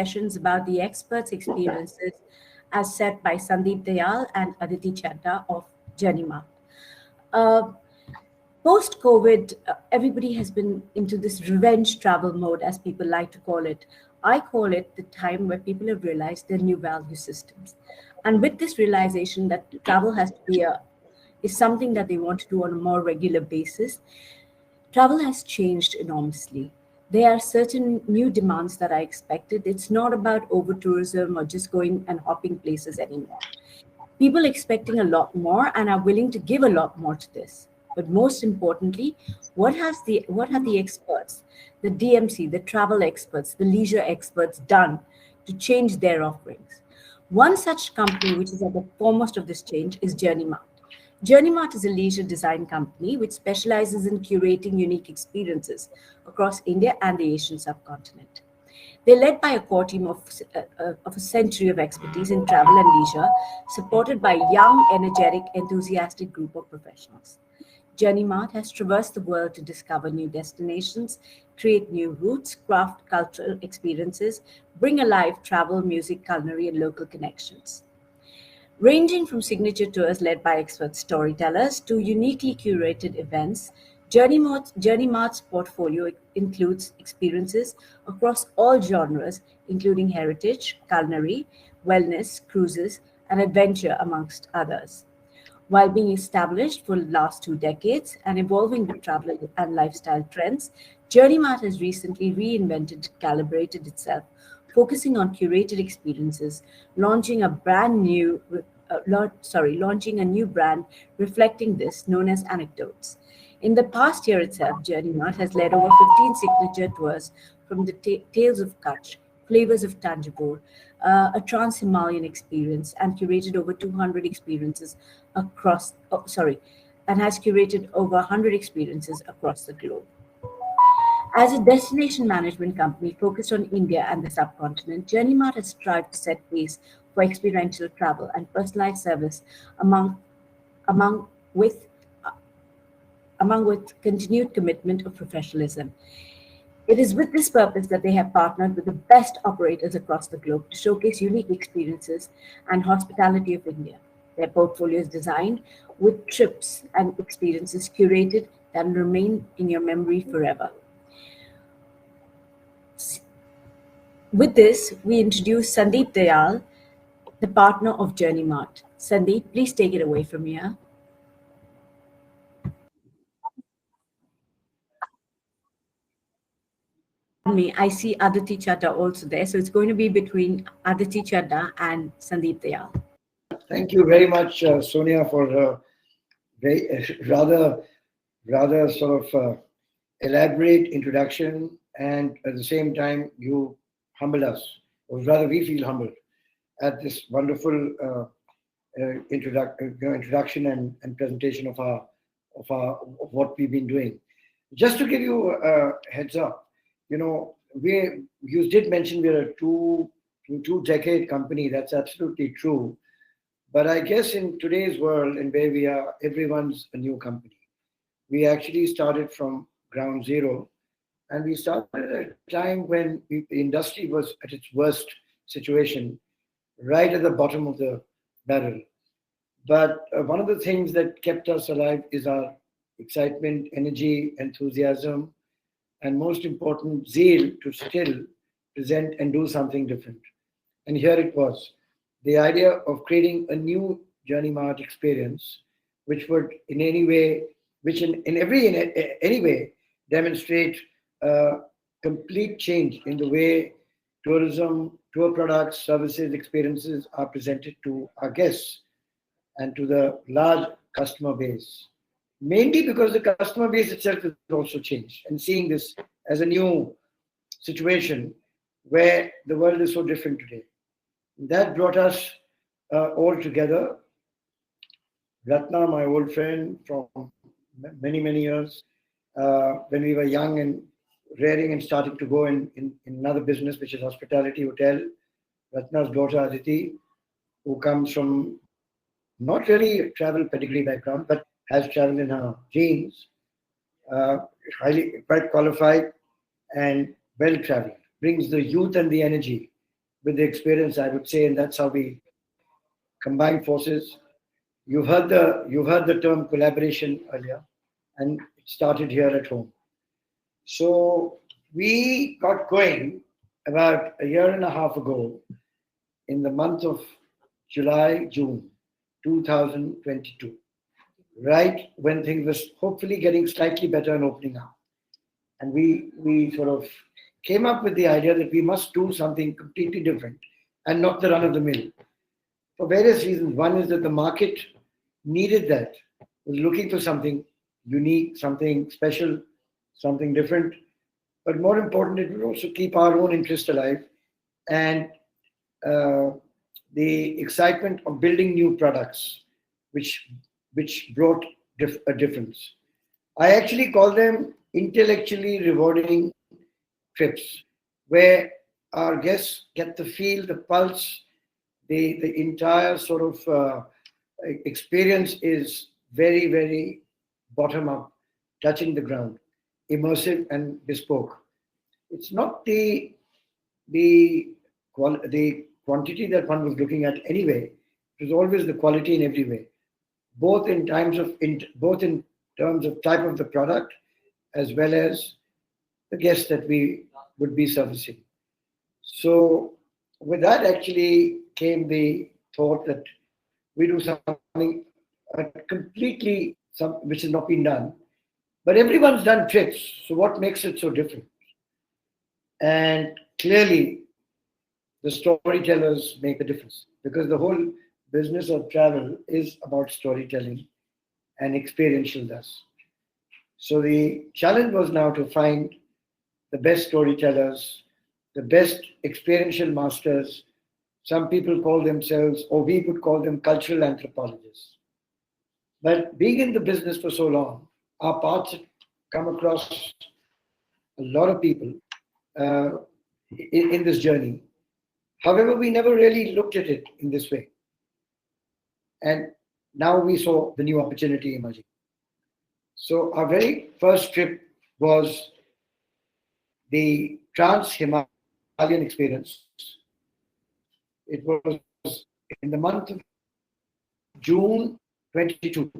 sessions about the experts' experiences as set by Sandeep Dayal and Aditi CHADDA of Journeymart. Uh, Post COVID, everybody has been into this revenge travel mode, as people like to call it. I call it the time where people have realized their new value systems. And with this realization that travel has to be is something that they want to do on a more regular basis, travel has changed enormously. There are certain new demands that are expected. It's not about over tourism or just going and hopping places anymore. People expecting a lot more and are willing to give a lot more to this. But most importantly, what have the experts, the DMC, the travel experts, the leisure experts done to change their offerings? One such company which is at the foremost of this change is Journeymart. Journeymart is a leisure design company which specializes in curating unique experiences across India and the Asian subcontinent. They're led by a core team of a century of expertise in travel and leisure, supported by a young, energetic, enthusiastic group of professionals. Journeymart has traversed the world to discover new destinations, create new routes, craft cultural experiences, bring alive travel, music, culinary, and local connections. Ranging from signature tours led by expert storytellers to uniquely curated events, Journeymart's portfolio includes experiences across all genres, including heritage, culinary, wellness, cruises, and adventure, amongst others. While being established for the last 2 decades and evolving with travel and lifestyle trends, Journeymart has recently reinvented, calibrated itself, focusing on curated experiences, launching a new brand reflecting this, known as Anecdotes. In the past year itself, Journeymart has led over 15 signature tours from the Tales of Kutch, Flavors of Tangible, a Trans-Himalayan experience, and curated over 200 experiences and has curated over 100 experiences across the globe. As a destination management company focused on India and the subcontinent, Journeymart has strived to set pace for experiential travel and personalized service among, among with among with continued commitment of professionalism. It is with this purpose that they have partnered with the best operators across the globe to showcase unique experiences and hospitality of India. Their portfolio is designed with trips and experiences curated that remain in your memory forever. With this, we introduce Sandeep Dayal, the partner of Journeymart. Sandeep, please take it away from here. Me, I see Aditi Chadda also there, so it's going to be between Aditi Chadda and Sandeep Dayal. Thank you very much, Sonia, for very rather sort of elaborate introduction, and at the same time you humbled us, or rather we feel humbled at this wonderful introduction and presentation of of what we've been doing. Just to give you a heads up, you did mention we're a two-decade company. That's absolutely true. But I guess in today's world and where we are, everyone's a new company. We actually started from ground zero, and we started at a time when the industry was at its worst situation, right at the bottom of the barrel. But one of the things that kept us alive is our excitement, energy, enthusiasm, and most important, zeal to still present and do something different. And here it was, the idea of creating a new Journeymart experience, which would in any way, any way demonstrate a complete change in the way tourism, tour products, services, experiences are presented to our guests and to the large customer base. Mainly because the customer base itself has also changed, and seeing this as a new situation where the world is so different today. That brought us all together. Ratna, my old friend from many, many years, when we were young and rearing and starting to go in another business, which is hospitality hotel. Ratna's daughter Aditi, who comes from not really a travel pedigree background, but has traveled in her genes, highly quite qualified and well traveled, brings the youth and the energy with the experience, I would say, and that's how we combine forces. You've heard the term collaboration earlier, and it started here at home. So we got going about a year and a half ago in the month of June 2022, right when things were hopefully getting slightly better and opening up. And we sort of came up with the idea that we must do something completely different and not the run of the mill for various reasons. One is that the market needed that, was looking for something unique, something special, something different. But more important, it would also keep our own interest alive and uh, the excitement of building new products, which brought a difference. I actually call them intellectually rewarding trips, where our guests get the feel, the pulse, the entire sort of experience is very, very bottom up, touching the ground, immersive and bespoke. It's not the quantity that one was looking at anyway. It was always the quality in every way, both in terms of type of the product as well as the guests that we would be servicing. So with that actually came the thought that we do something completely which has not been done. But everyone's done trips, so what makes it so different? And clearly, the storytellers make a difference because the whole business of travel is about storytelling and experiential thus. So the challenge was now to find the best storytellers, the best experiential masters. Some people call themselves, or we could call them, cultural anthropologists. But being in the business for so long, our paths have come across a lot of people uh, in this journey. However, we never really looked at it in this way. And now we saw the new opportunity emerging. So our very first trip was the Trans Himalayan experience. It was in the month of June 22.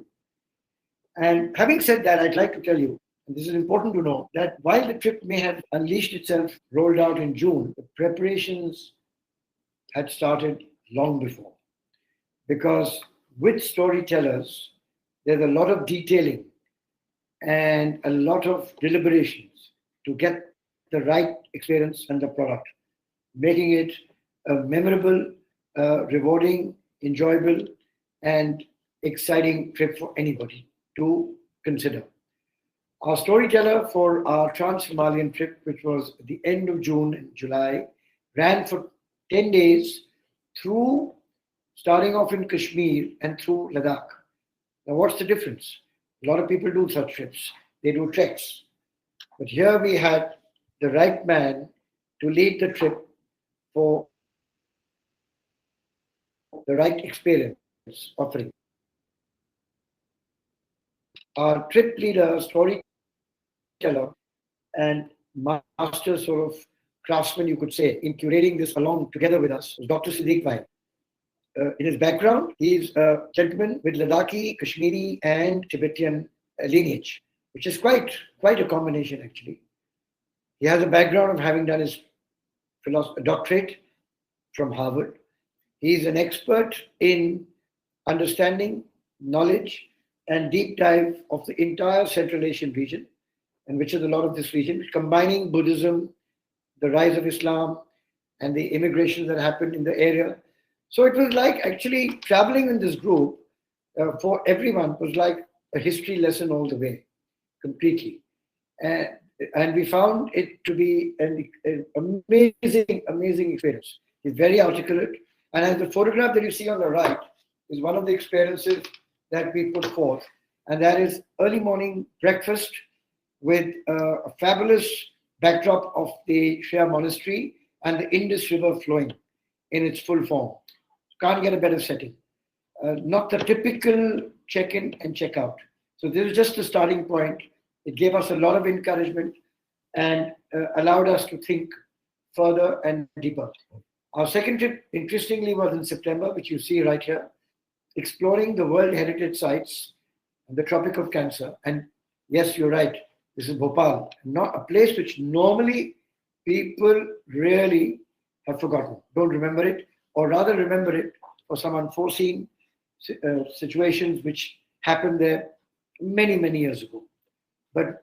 And having said that, I'd like to tell you, and this is important to know, that while the trip may have unleashed itself, rolled out in June, the preparations had started long before. Because with storytellers, there's a lot of detailing and a lot of deliberations to get the right experience and the product, making it a memorable, rewarding, enjoyable, and exciting trip for anybody to consider. Our storyteller for our Trans Himalayan trip, which was at the end of June and July, ran for 10 days through, starting off in Kashmir and through Ladakh. Now, what's the difference? A lot of people do such trips, they do treks. But here we had the right man to lead the trip for the right experience offering. Our trip leader, storyteller, and master sort of craftsman, you could say, in curating this along together with us was Dr. Siddiq Bhai. In his background, he's a gentleman with Ladakhi, Kashmiri, and Tibetan lineage, which is quite a combination actually. He has a background of having done his doctorate from Harvard. He's an expert in understanding, knowledge, and deep dive of the entire Central Asian region, and which is a lot of this region, combining Buddhism, the rise of Islam, and the immigration that happened in the area. So it was like actually traveling in this group for everyone was like a history lesson all the way, completely. And we found it to be an amazing experience. He's very articulate. And as the photograph that you see on the right is one of the experiences that we put forth. And that is early morning breakfast with a fabulous backdrop of the Shia monastery and the Indus River flowing in its full form. Can't get a better setting. Not the typical check-in and check-out. So this is just the starting point. It gave us a lot of encouragement and allowed us to think further and deeper. Our second trip, interestingly, was in September, which you see right here, exploring the World Heritage Sites in the Tropic of Cancer. And yes, you're right, this is Bhopal, not a place which normally people really have forgotten, don't remember it, or rather remember it for some unforeseen situations which happened there many, many years ago. But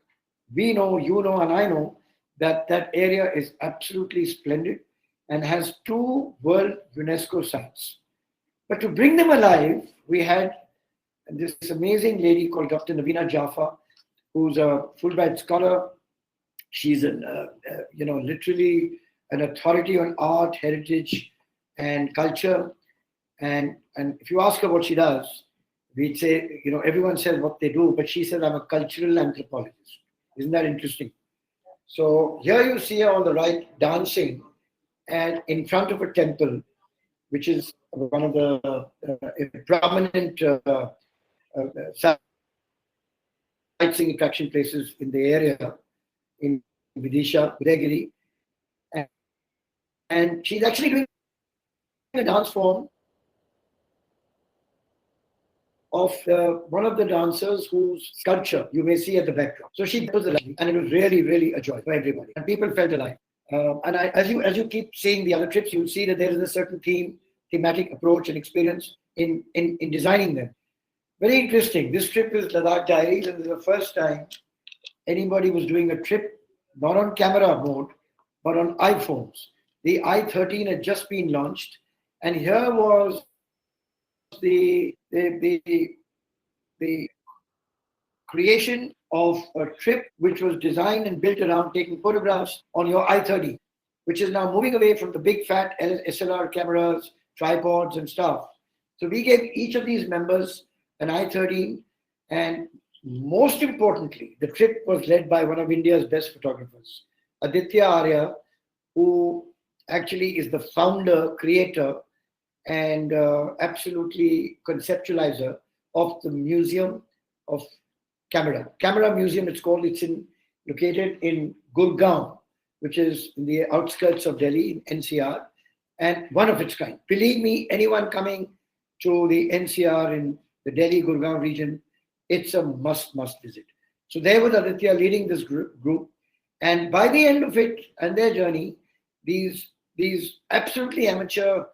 we know, you know, and I know that that area is absolutely splendid and has two World UNESCO sites. But to bring them alive, we had this amazing lady called Dr. Navina Jaffa, who's a Fulbright scholar. She's literally an authority on art, heritage, and culture. And if you ask her what she does, we'd say, everyone says what they do, but she says, I'm a cultural anthropologist. Isn't that interesting? So here you see her on the right dancing and in front of a temple, which is one of the prominent sightseeing attraction places in the area in Vidisha, Udayagiri. And she's actually doing a dance form of one of the dancers whose sculpture you may see at the background. So she was alive, and it was really, really a joy for everybody, and people felt alive. As you keep seeing the other trips, you'll see that there is a certain thematic approach and experience in designing them. Very interesting. This trip is Ladakh Diaries, and this is the first time anybody was doing a trip not on camera mode, but on iPhones. The i13 had just been launched, and here was the creation of a trip which was designed and built around taking photographs on your i30, which is now moving away from the big fat SLR cameras, tripods and stuff. So we gave each of these members an i13, and most importantly, the trip was led by one of India's best photographers, Aditya Arya, who actually is the founder, creator, and absolutely conceptualizer of the Museum of Camera. Camera Museum, it's called. It's located in Gurgaon, which is in the outskirts of Delhi, in NCR, and one of its kind. Believe me, anyone coming to the NCR in the Delhi-Gurgaon region, it's a must visit. So there was Aditya leading this group, and by the end of it and their journey, these absolutely amateur,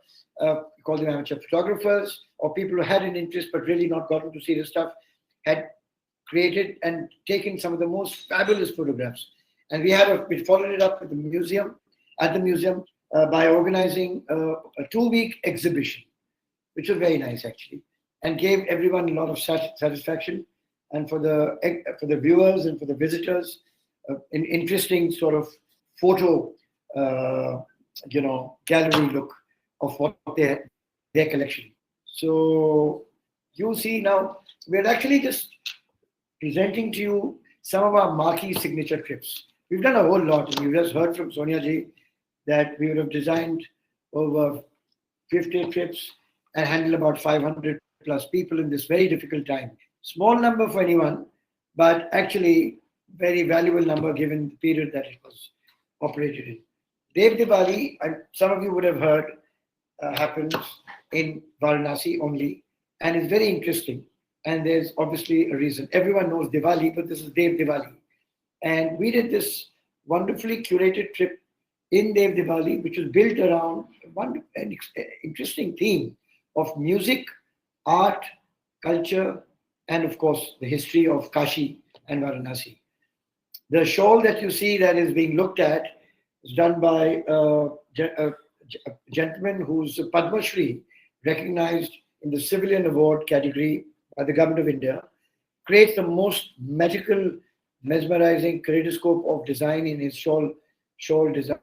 call them amateur photographers, or people who had an interest but really not gotten to see the stuff, had created and taken some of the most fabulous photographs. And we followed it up at the museum by organizing a 2-week exhibition, which was very nice actually, and gave everyone a lot of satisfaction. And for the viewers and for the visitors, an interesting sort of photo, gallery look of what their collection. So you see now, we're actually just presenting to you some of our marquee signature trips. We've done a whole lot, and you just heard from Sonia ji that we would have designed over 50 trips and handled about 500 plus people in this very difficult time. Small number for anyone, but actually very valuable number given the period that it was operated in. Dev Diwali, some of you would have heard, happens in Varanasi only, and it's very interesting. And there's obviously a reason. Everyone knows Diwali, but this is Dev Diwali. And we did this wonderfully curated trip in Dev Diwali, which was built around an interesting theme of music, art, culture, and of course, the history of Kashi and Varanasi. The shawl that you see that is being looked at is done by a gentleman who's Padma Shri, recognized in the Civilian Award category by the Government of India, creates the most magical, mesmerizing kaleidoscope of design in his shawl design,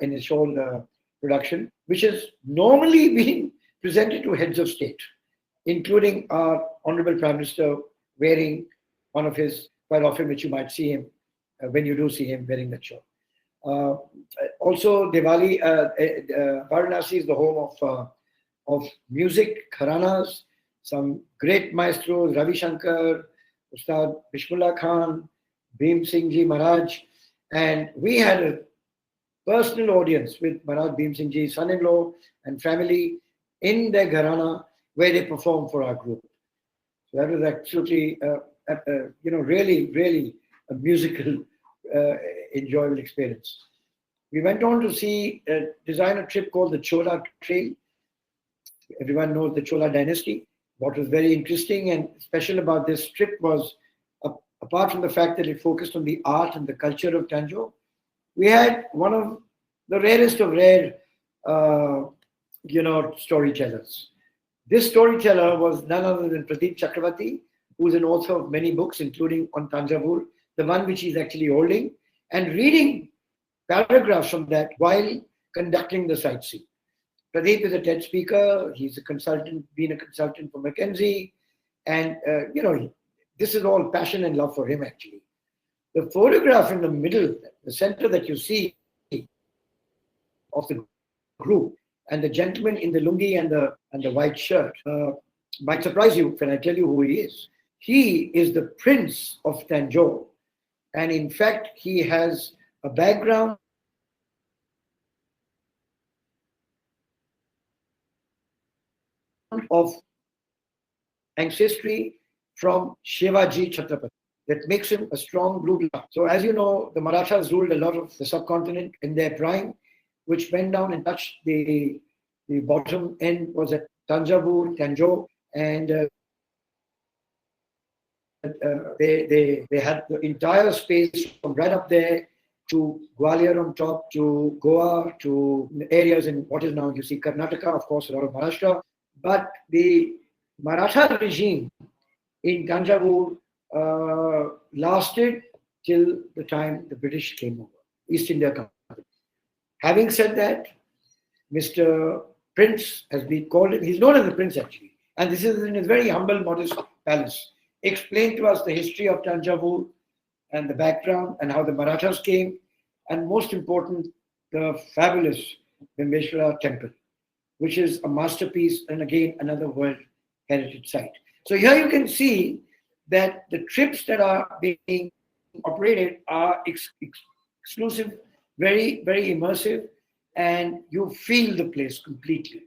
in his shawl production, which has normally been presented to heads of state, including our Honorable Prime Minister wearing one of his, quite often, which you might see him when you do see him wearing that shawl. Also, Diwali, Varanasi is the home of music, gharanas, some great maestros, Ravi Shankar, Ustad Bishmullah Khan, Bhim Singh Ji Maharaj, and we had personal audience with Maharaj Bhim Singh Ji's son-in-law and family in their gharana where they performed for our group. So that was absolutely, really, really a musical, enjoyable experience. We went on to design a trip called the Chola Trail. Everyone knows the Chola dynasty. What was very interesting and special about this trip was, apart from the fact that it focused on the art and the culture of Tanjore, we had one of the rarest of rare, storytellers. This storyteller was none other than Pradeep Chakravarti, who is an author of many books, including on Tanjavur, the one which he's actually holding, and reading paragraphs from that while conducting the sightseeing. Pradeep is a TED speaker. He's a consultant, been a consultant for McKinsey. And, this is all passion and love for him, actually. The photograph in the middle, the center that you see of the group, and the gentleman in the lungi and the white shirt might surprise you when I tell you who he is. He is the Prince of Tanjore. And in fact, he has a background of ancestry from Shivaji Chhatrapati that makes him a strong blue blood. So as you know, the Marathas ruled a lot of the subcontinent in their prime, which went down and touched the bottom end was at Tanjore, and they had the entire space from right up there to Gwalior on top, to Goa, to areas in what is now, you see, Karnataka, of course, a lot of Maharashtra. But the Maratha regime in Tanjore lasted till the time the British came over, East India Company. Having said that, Mr. Prince has been called, he's known as the Prince actually, and this is in a very humble, modest palace. Explained to us the history of Tanjore and the background and how the Marathas came, and most important, the fabulous Bimbeshwara temple, which is a masterpiece and again another World Heritage Site. So here you can see that the trips that are being operated are exclusive, very, very immersive, and you feel the place completely.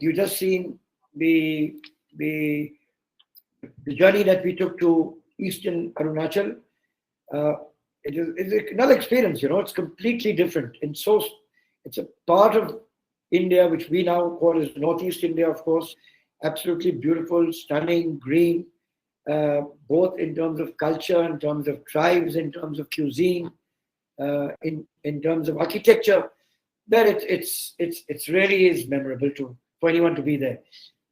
You just seen the journey that we took to Eastern Arunachal. It's another experience, it's completely different. And so it's a part of India, which we now call as Northeast India, of course. Absolutely beautiful, stunning, green, both in terms of culture, in terms of tribes, in terms of cuisine, in terms of architecture. That it's really is memorable for anyone to be there.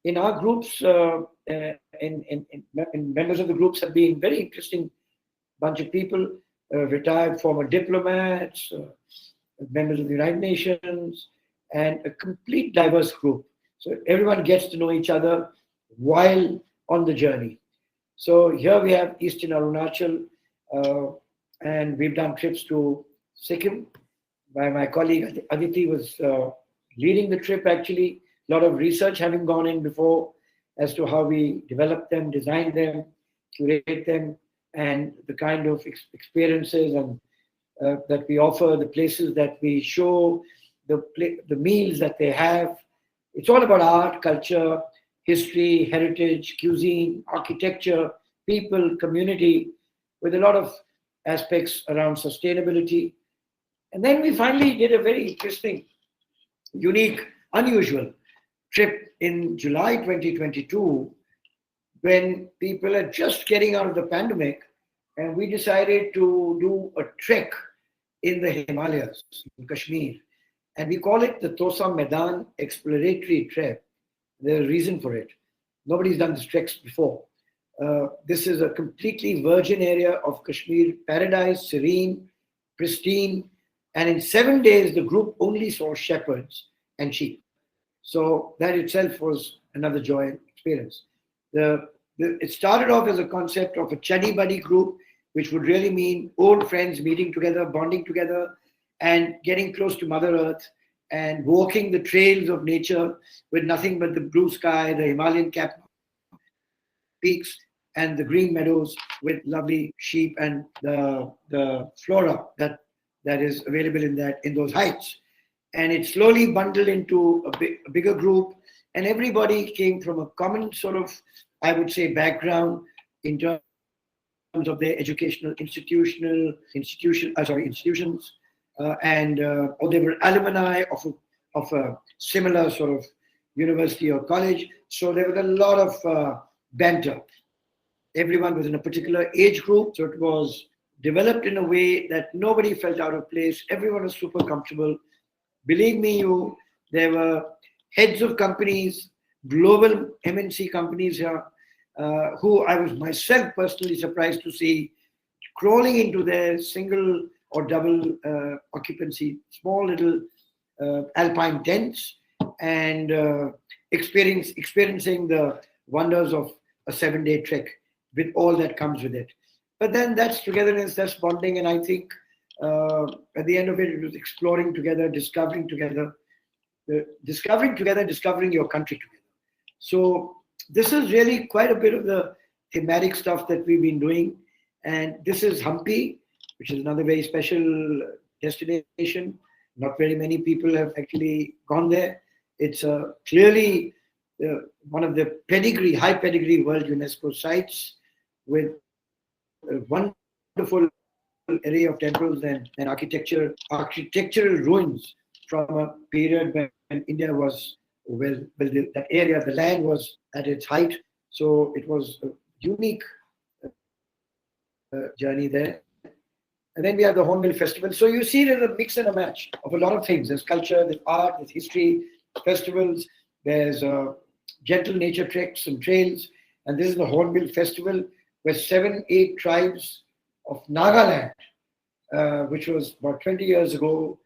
In our groups, members of the groups have been very interesting bunch of people, retired former diplomats, members of the United Nations, and a complete diverse group. So everyone gets to know each other while on the journey. So here we have Eastern Arunachal, and we've done trips to Sikkim. My colleague Aditi was leading the trip actually. A lot of research having gone in before as to how we develop them, design them, curate them, and the kind of experiences and that we offer, the places that we show, the meals that they have. It's all about art, culture, history, heritage, cuisine, architecture, people, community, with a lot of aspects around sustainability. And then we finally did a very interesting, unique, unusual trip in July 2022 when people are just getting out of the pandemic, and we decided to do a trek in the Himalayas, in Kashmir. And we call it the Tosa Maidan Exploratory Trek. There's a reason for it. Nobody's done this treks before. This is a completely virgin area of Kashmir, paradise, serene, pristine. And in 7 days, the group only saw shepherds and sheep. So that itself was another joy experience. It started off as a concept of a chuddy buddy group, which would really mean old friends meeting together, bonding together, and getting close to Mother Earth and walking the trails of nature with nothing but the blue sky, the Himalayan capped peaks, and the green meadows with lovely sheep and the flora that that is available in those heights. And it slowly bundled into a bigger group, and everybody came from a common sort of, I would say, background in terms of their educational institutions, or they were alumni of a similar sort of university or college. So there was a lot of banter. Everyone was in a particular age group, so it was developed in a way that nobody felt out of place. Everyone was super comfortable. Believe me, there were heads of companies, global MNC companies here, who I was myself personally surprised to see crawling into their single or double occupancy, small little alpine tents, and experiencing the wonders of a 7-day trek with all that comes with it. But then that's togetherness, that's bonding, and I think at the end of it, it was exploring together, discovering together, discovering your country together. So this is really quite a bit of the thematic stuff that we've been doing. And this is Hampi, which is another very special destination. Not very many people have actually gone there. It's clearly one of the high pedigree World UNESCO sites with a wonderful array of temples and architectural ruins from a period when India was, that area, the land was at its height. So it was a unique journey there. And then we have the Hornbill Festival. So you see there's a mix and a match of a lot of things. There's culture, there's art, there's history, festivals, there's gentle nature treks and trails. And this is the Hornbill Festival, where 7-8 tribes of Nagaland, which was about 20 years ago,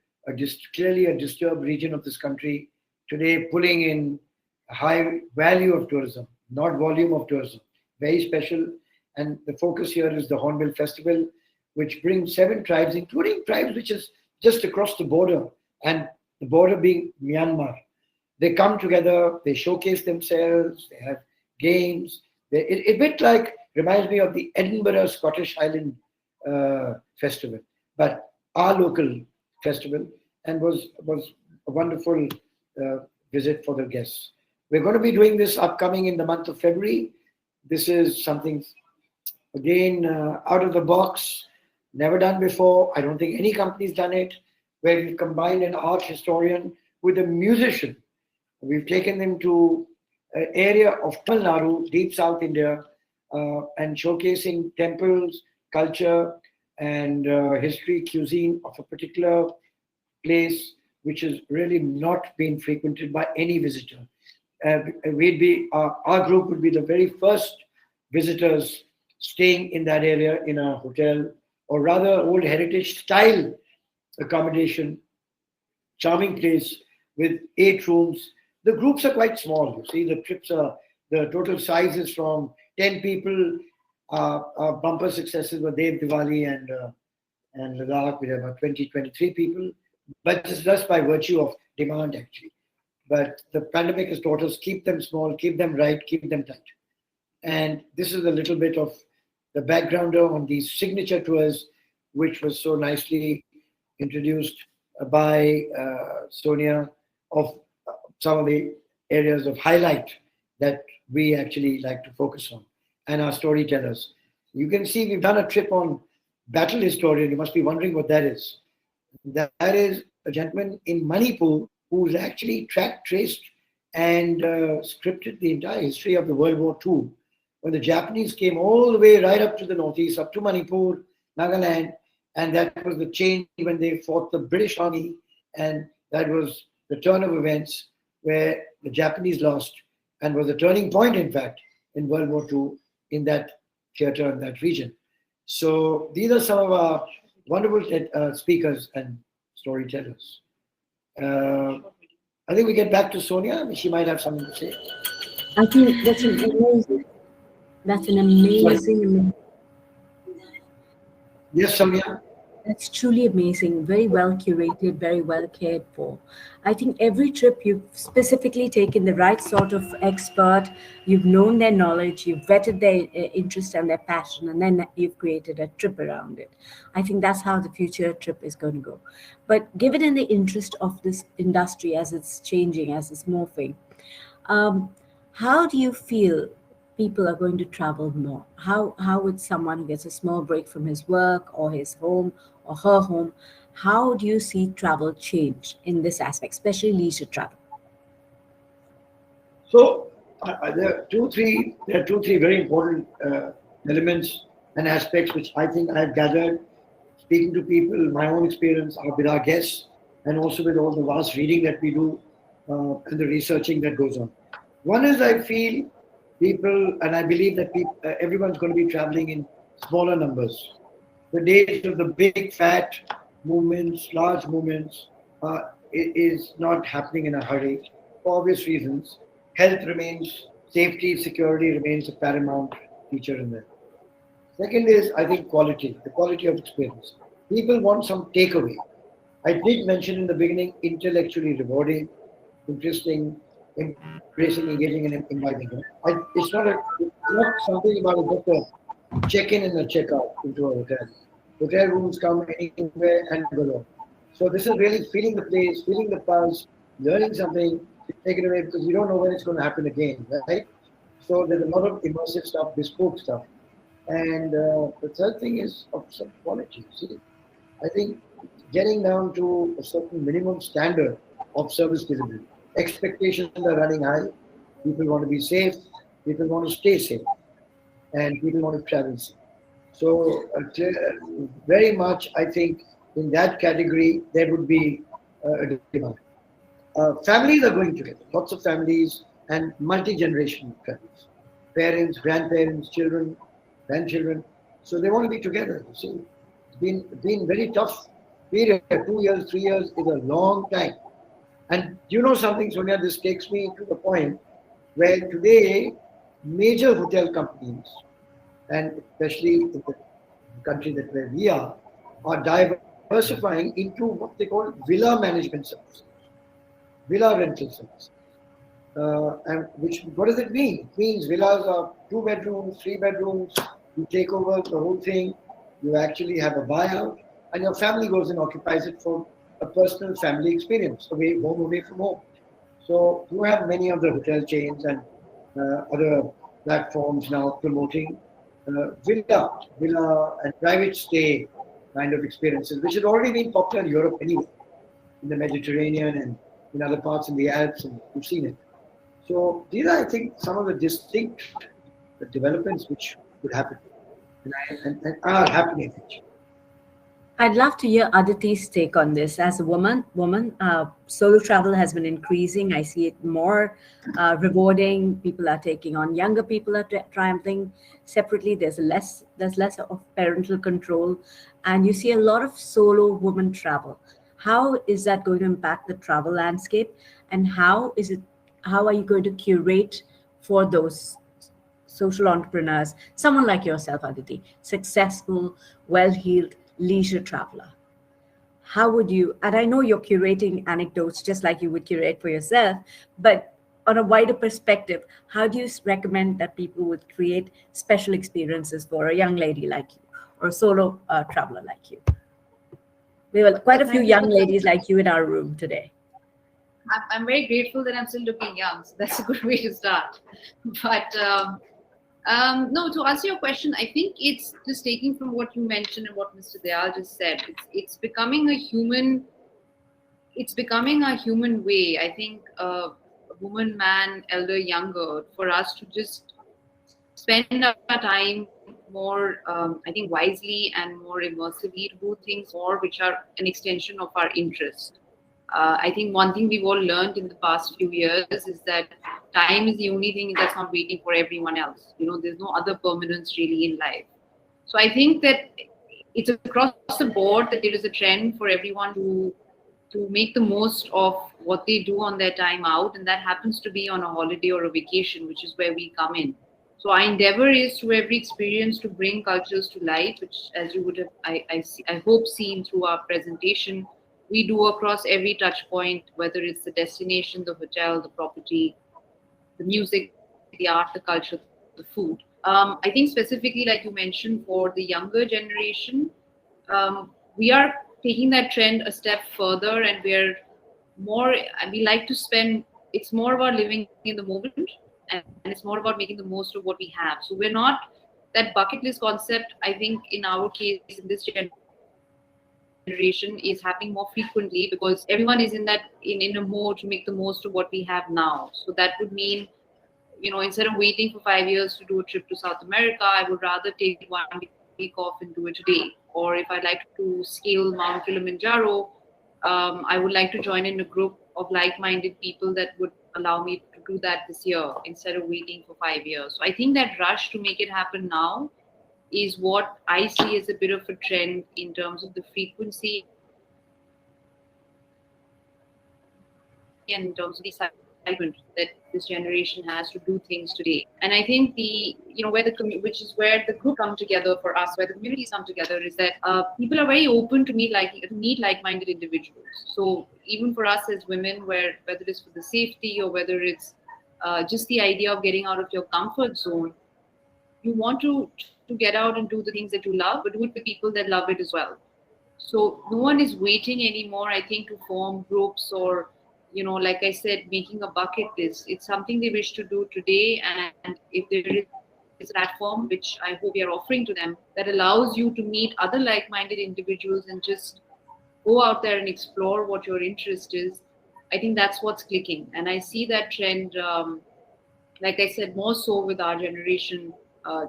clearly a disturbed region of this country, today pulling in a high value of tourism, not volume of tourism. Very special. And the focus here is the Hornbill Festival, which brings 7 tribes, including tribes which is just across the border, and the border being Myanmar. They come together, they showcase themselves, they have games. It bit like, reminds me of the Edinburgh Scottish Highland Festival, but our local festival, and was a wonderful visit for the guests. We're going to be doing this upcoming in the month of February. This is something, again, out of the box, never done before. I don't think any company's done it, where we've combined an art historian with a musician. We've taken them to an area of Tamil Nadu, deep South India, and showcasing temples, culture, and history, cuisine of a particular place which has really not been frequented by any visitor. Our group would be the very first visitors staying in that area in a hotel, or rather old heritage style accommodation, charming place with 8 rooms. The groups are quite small. You see, the total size is from 10 people. Our bumper successes were Dev Diwali and Ladakh, with about 23 people. But it's just by virtue of demand, actually. But the pandemic has taught us, keep them small, keep them right, keep them tight. And this is a little bit of the backgrounder on these signature tours, which was so nicely introduced by Sonia, of some of the areas of highlight that we actually like to focus on, and our storytellers. You can see we've done a trip on battle historian. You must be wondering what that is. That is a gentleman in Manipur who's actually tracked, traced, and scripted the entire history of the World War II, when the Japanese came all the way right up to the northeast, up to Manipur, Nagaland, and that was the change when they fought the British Army, and that was the turn of events where the Japanese lost, and was a turning point, in fact, in World War II in that theater, in that region. So these are some of our wonderful speakers and storytellers. I think we get back to Sonia. She might have something to say. I think that's an amazing. Yes, Sonia. That's truly amazing. Very well curated, very well cared for. I think every trip you've specifically taken the right sort of expert, you've known their knowledge, you've vetted their interest and their passion, and then you've created a trip around it. I think that's how the future trip is going to go. But given in the interest of this industry as it's changing, as it's morphing, um, how do you feel people are going to travel more? How would someone who gets a small break from his work or his home or her home, how do you see travel change in this aspect, especially leisure travel? So there are two, three very important elements and aspects which I think I've gathered speaking to people, my own experience with our guests, and also with all the vast reading that we do and the researching that goes on. One is I feel people, and I believe that everyone's going to be traveling in smaller numbers. The days of the big fat movements, large movements, is not happening in a hurry for obvious reasons. Health remains, safety, security remains a paramount feature in there. Second is, I think, the quality of experience. People want some takeaway. I did mention in the beginning, intellectually rewarding, interesting, embracing, engaging, and inviting. It's not something about just a check-in and a check-out into a hotel. Hotel rooms come anywhere and go on. So this is really feeling the place, feeling the pulse, learning something, take it away because you don't know when it's going to happen again, right? So there's a lot of immersive stuff, bespoke stuff. And the third thing is of some quality. See, I think getting down to a certain minimum standard of service delivery. Expectations are running high. People want to be safe. People want to stay safe. And people want to travel safe. So, very much, I think, in that category, there would be a demand. Families are going together, lots of families and multi-generational families. Parents, grandparents, children, grandchildren. So they want to be together. So it's been very tough period. 2 years, 3 years is a long time. And you know something, Sonia, this takes me to the point where today major hotel companies, and especially in the country that where we are diversifying into what they call villa management services, villa rental services. And which what does it mean? It means villas are 2 bedrooms, 3 bedrooms. You take over the whole thing. You actually have a buyout, and your family goes and occupies it for a personal family experience, away from home. So you have many of the hotel chains and other platforms now promoting villa and private stay kind of experiences, which had already been popular in Europe anyway, in the Mediterranean and in other parts in the Alps, and you've seen it. So these are, I think, some of the distinct developments which could happen and are happening. I'd love to hear Aditi's take on this. As a solo travel has been increasing. I see it more rewarding. People are taking on younger people are traveling separately. There's less of parental control, and you see a lot of solo women travel. How is that going to impact the travel landscape, and how are you going to curate for those social entrepreneurs, someone like yourself, Aditi, successful, well-heeled leisure traveler? How would you, and I know you're curating anecdotes just like you would curate for yourself, but on a wider perspective, how do you recommend that people would create special experiences for a young lady like you or a solo traveler like you? We have quite a few Thank you young for ladies that. like you in our room today. I'm very grateful that I'm still looking young. So that's a good way to start. But no, to answer your question, I think it's just taking from what you mentioned and what Mr. Dayal just said. It's becoming a human. It's becoming a human way. I think woman, man, elder, younger, for us to just spend our time more, I think, wisely and more immersively to do things more which are an extension of our interest. I think one thing we've all learned in the past few years is that time is the only thing that's not waiting for everyone else. There's no other permanence really in life. So I think that it's across the board that there is a trend for everyone to make the most of what they do on their time out, and that happens to be on a holiday or a vacation, which is where we come in. So our endeavor is through every experience to bring cultures to light, which, as you would have, I hope, seen through our presentation, we do across every touch point, whether it's the destination, the hotel, the property, the music, the art, the culture, the food. I think specifically, like you mentioned, for the younger generation, we are taking that trend a step further, and more, we like to spend, it's more about living in the moment, and it's more about making the most of what we have. So we're not, that bucket list concept, I think in our case, in this generation, is happening more frequently because everyone is in that, in a mode to make the most of what we have now. So that would mean, instead of waiting for 5 years to do a trip to South America, I would rather take 1 week off and do it today. Or if I'd like to scale Mount Kilimanjaro, I would like to join in a group of like-minded people that would allow me to do that this year instead of waiting for 5 years. So I think that rush to make it happen now is what I see as a bit of a trend in terms of the frequency and in terms of the excitement that this generation has to do things today. And I think where the community come together for us, where the communities come together, is that people are very open to meet like-minded individuals. So even for us as women, whether it's for the safety or whether it's just the idea of getting out of your comfort zone, you want to get out and do the things that you love, but do it with people that love it as well. So no one is waiting anymore, I think, to form groups or, like I said, making a bucket list. It's something they wish to do today. And if there is a platform, which I hope we are offering to them, that allows you to meet other like-minded individuals and just go out there and explore what your interest is, I think that's what's clicking. And I see that trend, like I said, more so with our generation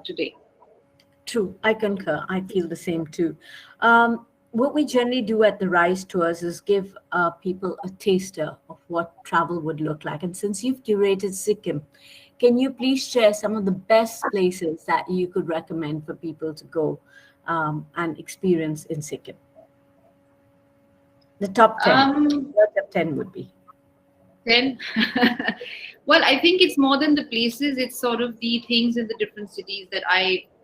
today. True, I concur. I feel the same too. What we generally do at the Rise Tours is give people a taster of what travel would look like. And since you've curated Sikkim, can you please share some of the best places that you could recommend for people to go and experience in Sikkim? The top 10. What top 10 would be? 10. Well, I think it's more than the places, it's sort of the things in the different cities that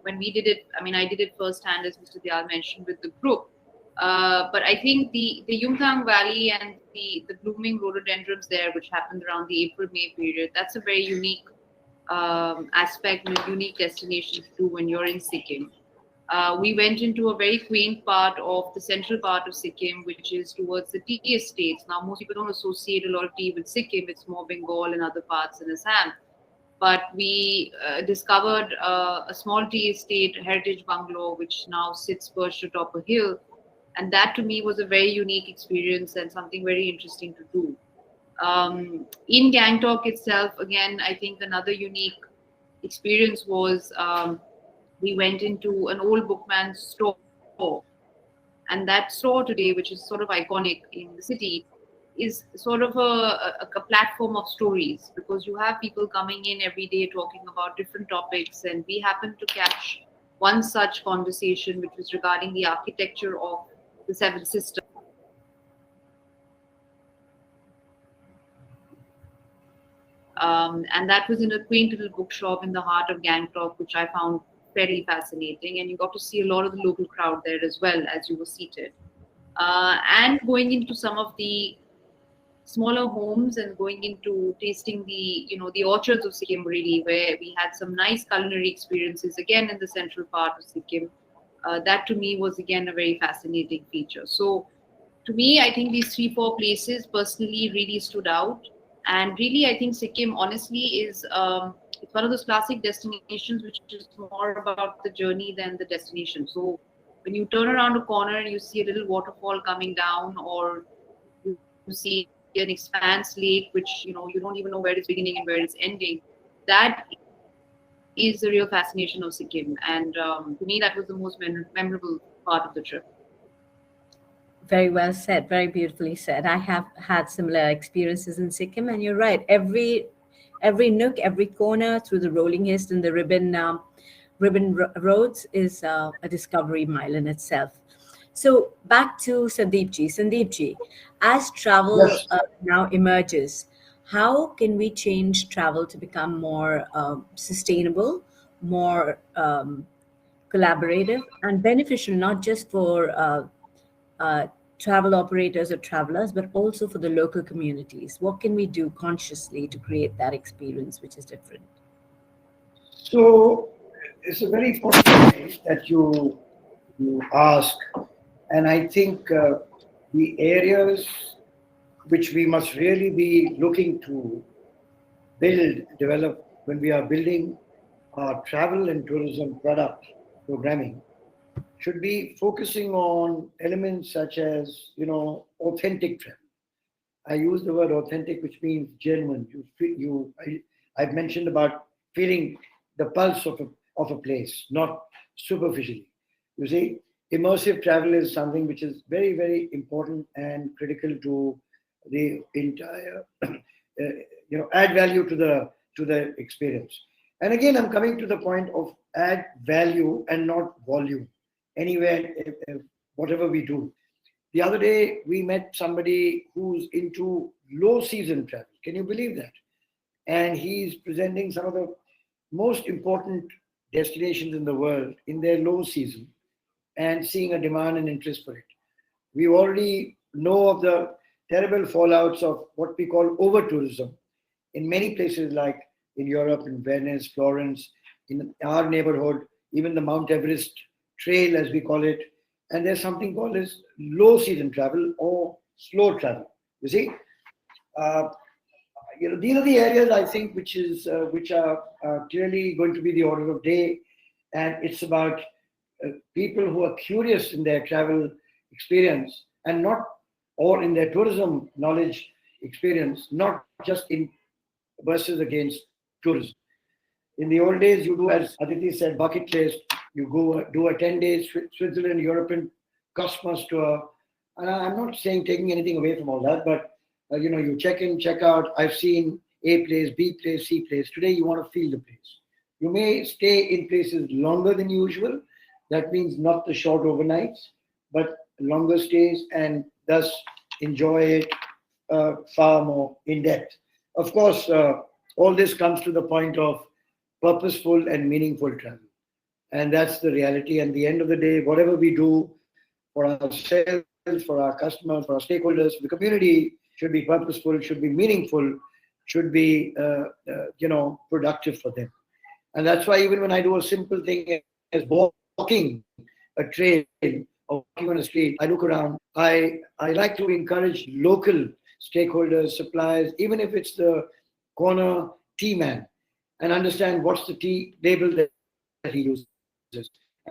when we did it, I did it firsthand, as Mr. Dyal mentioned, with the group. But I think the Yumthang Valley and the blooming rhododendrons there, which happened around the April-May period, that's a very unique aspect and a unique destination to do when you're in Sikkim. We went into a very quaint part of the central part of Sikkim, which is towards the tea estates. Now, most people don't associate a lot of tea with Sikkim. It's more Bengal and other parts in Assam. But we discovered a small tea estate, heritage bungalow, which now sits perched atop a hill. And that to me was a very unique experience and something very interesting to do. In Gangtok itself, again, I think another unique experience was we went into an old bookman's store. And that store today, which is sort of iconic in the city, is sort of a platform of stories, because you have people coming in every day talking about different topics. And we happened to catch one such conversation, which was regarding the architecture of the Seven Sisters. And that was in a quaint little bookshop in the heart of Gangtok, which I found fairly fascinating. And you got to see a lot of the local crowd there as well as you were seated. And going into some of the smaller homes and going into tasting the orchards of Sikkim, really, where we had some nice culinary experiences again in the central part of Sikkim. That to me was again a very fascinating feature. So to me, I think these 3-4 places personally really stood out. And really, I think Sikkim, honestly, is it's one of those classic destinations which is more about the journey than the destination. So when you turn around a corner and you see a little waterfall coming down, or you see an expanse lake, which you don't even know where it's beginning and where it's ending, that is the real fascination of Sikkim. And to me, that was the most memorable part of the trip. Very well said, very beautifully said. I have had similar experiences in Sikkim, and you're right. Every nook, every corner through the rolling hills and the ribbon roads is a discovery mile in itself. So back to Sandeep ji. Sandeep ji, as travel Yes. now emerges, how can we change travel to become more sustainable, more collaborative and beneficial, not just for uh, travel operators or travelers, but also for the local communities? What can we do consciously to create that experience which is different? So it's a very important point that you ask, and I think the areas which we must really be looking to develop when we are building our travel and tourism product programming should be focusing on elements such as, authentic travel. I use the word authentic, which means genuine. I've mentioned about feeling the pulse of a place, not superficially. You see, immersive travel is something which is very, very important and critical to the entire, add value to the experience. And again, I'm coming to the point of add value and not volume. Anywhere, whatever we do. The other day, we met somebody who's into low season travel. Can you believe that? And he's presenting some of the most important destinations in the world in their low season and seeing a demand and interest for it. We already know of the terrible fallouts of what we call over tourism in many places like in Europe, in Venice, Florence, in our neighborhood, even the Mount Everest trail, as we call it. And there's something called as low season travel or slow travel. You see, uh, these are the areas I think which are clearly going to be the order of day, and it's about people who are curious in their travel experience and not, or in their tourism knowledge experience, not just in versus against tourism. In the old days, you do, as Aditi said, bucket list. You go do a 10 days Switzerland European Cosmos tour. And I'm not saying taking anything away from all that, but you check in, check out. I've seen A place, B place, C place. Today, you want to feel the place. You may stay in places longer than usual. That means not the short overnights, but longer stays, and thus enjoy it far more in depth. Of course, all this comes to the point of purposeful and meaningful travel. And that's the reality. And at the end of the day, whatever we do for ourselves, for our customers, for our stakeholders, for the community, should be purposeful, should be meaningful, should be productive for them. And that's why even when I do a simple thing as walking a trail or walking on a street, I look around. I like to encourage local stakeholders, suppliers, even if it's the corner tea man, and understand what's the tea label that he uses.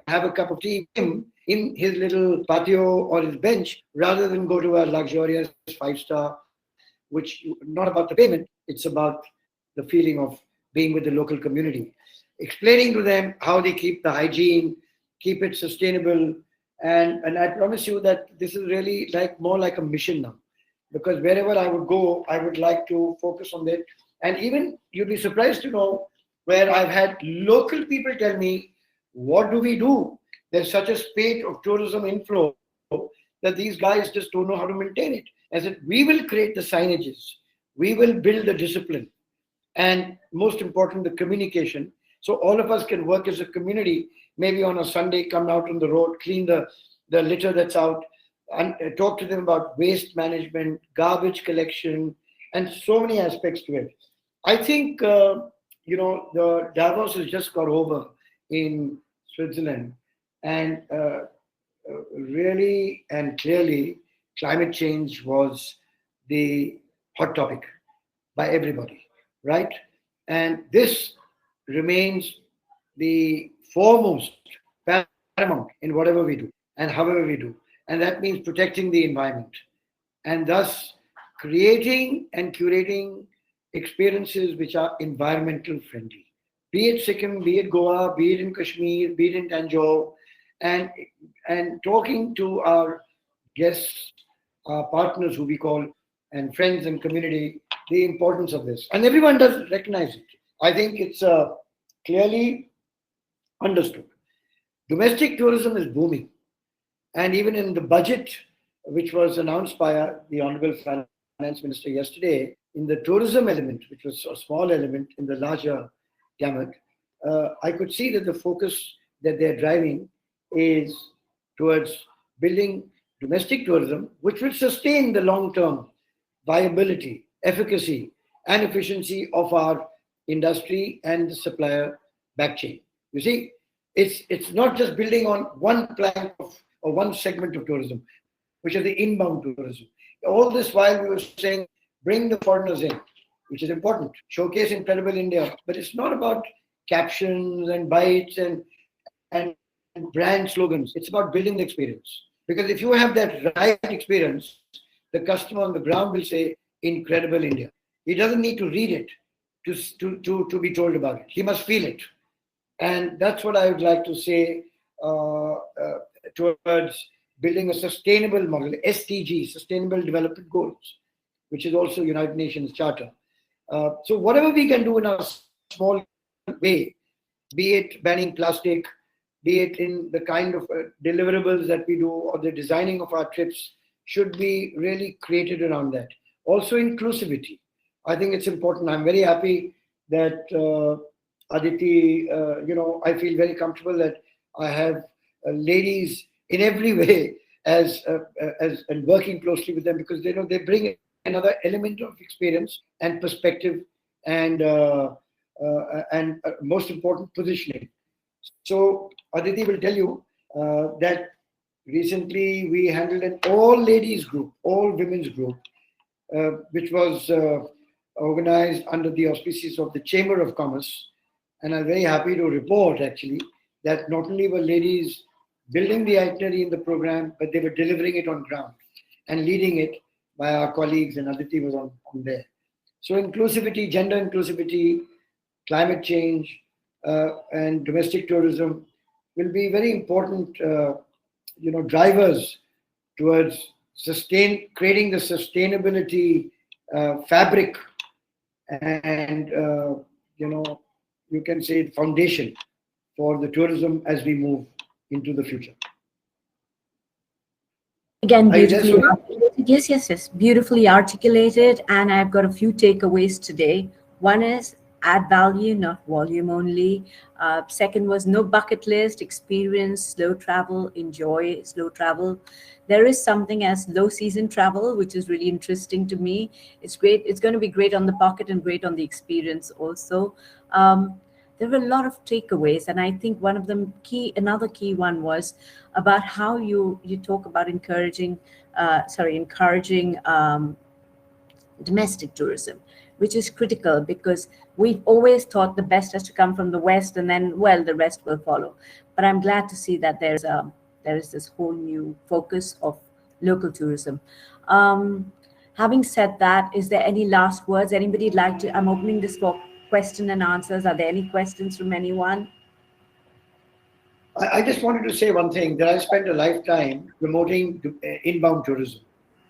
Have a cup of tea in his little patio or his bench rather than go to a luxurious 5-star, which not about the payment, it's about the feeling of being with the local community. Explaining to them how they keep the hygiene, keep it sustainable. And I promise you that this is really more like a mission now. Because wherever I would go, I would like to focus on that. And even you'd be surprised to know where I've had local people tell me, what do we do? There's such a spate of tourism inflow that these guys just don't know how to maintain it. I said, we will create the signages. We will build the discipline. And most important, the communication. So all of us can work as a community. Maybe on a Sunday, come out on the road, clean the litter that's out, and talk to them about waste management, garbage collection, and so many aspects to it. I think, the Davos has just got over in Switzerland, and really and clearly, climate change was the hot topic by everybody, right? And this remains the foremost paramount in whatever we do and however we do. And that means protecting the environment and thus creating and curating experiences which are environmental friendly. Be it Sikkim, be it Goa, be it in Kashmir, be it in Tanjore, and talking to our guests, our partners who we call, and friends and community, the importance of this. And everyone does recognize it. I think it's clearly understood. Domestic tourism is booming. And even in the budget, which was announced by the Honorable Finance Minister yesterday, in the tourism element, which was a small element in the larger gamut, I could see that the focus that they're driving is towards building domestic tourism, which will sustain the long-term viability, efficacy, and efficiency of our industry and the supplier back chain. You see, it's not just building on one plank of or one segment of tourism, which is the inbound tourism. All this while we were saying, bring the foreigners in, which is important. Showcase incredible India, but it's not about captions and bites and brand slogans. It's about building the experience. Because if you have that right experience, the customer on the ground will say, incredible India. He doesn't need to read it to be told about it. He must feel it. And that's what I would like to say towards building a sustainable model, SDG, Sustainable Development Goals, which is also United Nations Charter. So whatever we can do in a small way, be it banning plastic, be it in the kind of deliverables that we do or the designing of our trips, should be really created around that. Also inclusivity. I think it's important. I'm very happy that Aditi, I feel very comfortable that I have ladies in every way as and working closely with them, because they bring another element of experience and perspective and most important, positioning. So Aditi will tell you that recently we handled an all ladies group, all women's group, which was organized under the auspices of the Chamber of Commerce. And I'm very happy to report actually that not only were ladies building the itinerary in the program, but they were delivering it on ground and leading it by our colleagues, and Aditi was on there. So inclusivity, gender inclusivity, climate change, and domestic tourism will be very important, drivers towards creating the sustainability fabric and, you can say foundation for the tourism as we move into the future. Again, beautifully articulated. Yes. Beautifully articulated. And I've got a few takeaways today. One is add value, not volume only. Second was no bucket list, experience, slow travel, enjoy slow travel. There is something as low season travel, which is really interesting to me. It's great. It's going to be great on the pocket and great on the experience also. There were a lot of takeaways, and I think one of them another key one was about how you talk about encouraging domestic tourism, which is critical because we've always thought the best has to come from the West, and then, well, the rest will follow. But I'm glad to see that there is this whole new focus of local tourism. Having said that, is there any last words anybody would like to? I'm opening this for question and answers. Are there any questions from anyone? I just wanted to say one thing, that I spent a lifetime promoting inbound tourism.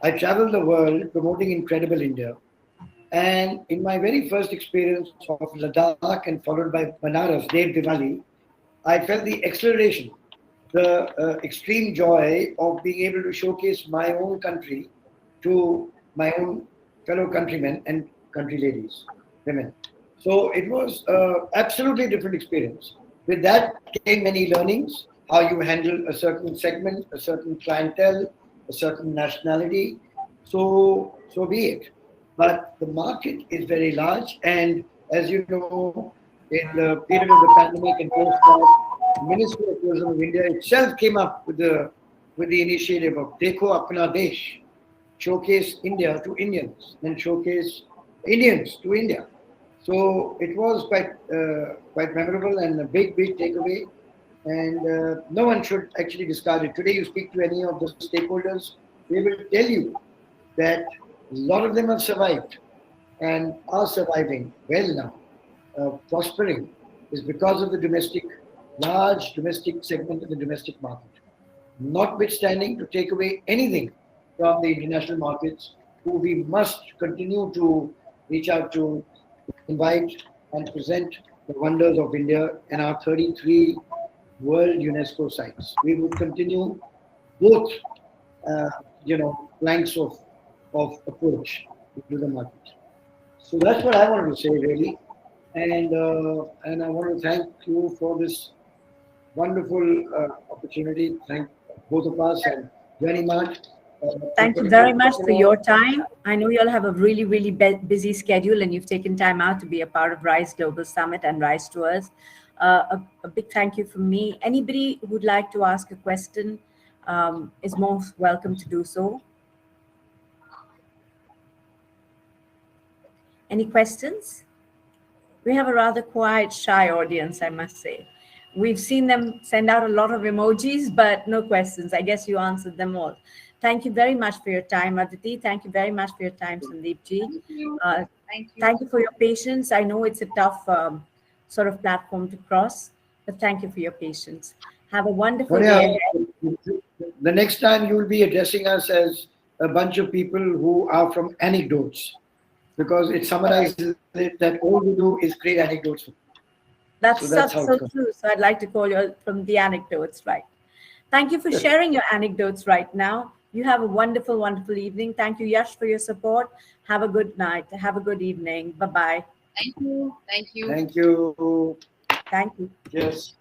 I traveled the world promoting incredible India. And in my very first experience of Ladakh and followed by Banaras, Dev Diwali, I felt the acceleration, the extreme joy of being able to showcase my own country to my own fellow countrymen and country ladies, women. So it was absolutely different experience. With that came many learnings, how you handle a certain segment, a certain clientele, a certain nationality. So be it. But the market is very large, and as you know, in the period of the pandemic and post that, the Ministry of Tourism of India itself came up with the initiative of Dekho Apna Desh, showcase India to Indians and showcase Indians to India. So it was quite memorable and a big takeaway. And no one should actually discard it. Today, you speak to any of the stakeholders, they will tell you that a lot of them have survived and are surviving well now, prospering, is because of the large domestic segment in the domestic market. Notwithstanding, to take away anything from the international markets, who we must continue to reach out to, invite and present the wonders of India and our 33 world UNESCO sites. We would continue both, planks of approach to the market. So that's what I wanted to say, really. and I want to thank you for this wonderful opportunity. Thank both of us and Journeymart. Thank you very much for your time. I know you'll have a really, really busy schedule, and you've taken time out to be a part of RISE Global Summit and RISE Tours. A big thank you from me. Anybody who would like to ask a question is most welcome to do so. Any questions? We have a rather quiet, shy audience, I must say. We've seen them send out a lot of emojis, but no questions. I guess you answered them all. Thank you very much for your time, Aditi. Thank you very much for your time, Sandeep ji. Thank you. Thank you for your patience. I know it's a tough sort of platform to cross, but thank you for your patience. Have a wonderful day ahead. The next time you will be addressing us as a bunch of people who are from Anecdotes, because it summarizes it that all we do is create anecdotes. That's So so true. So I'd like to call you from the Anecdotes, right? Thank you for sharing your anecdotes right now. You have a wonderful, wonderful evening. Thank you, Yash, for your support. Have a good night. Have a good evening. Bye-bye. Thank you. Thank you. Thank you. Thank you. Yes.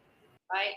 Bye.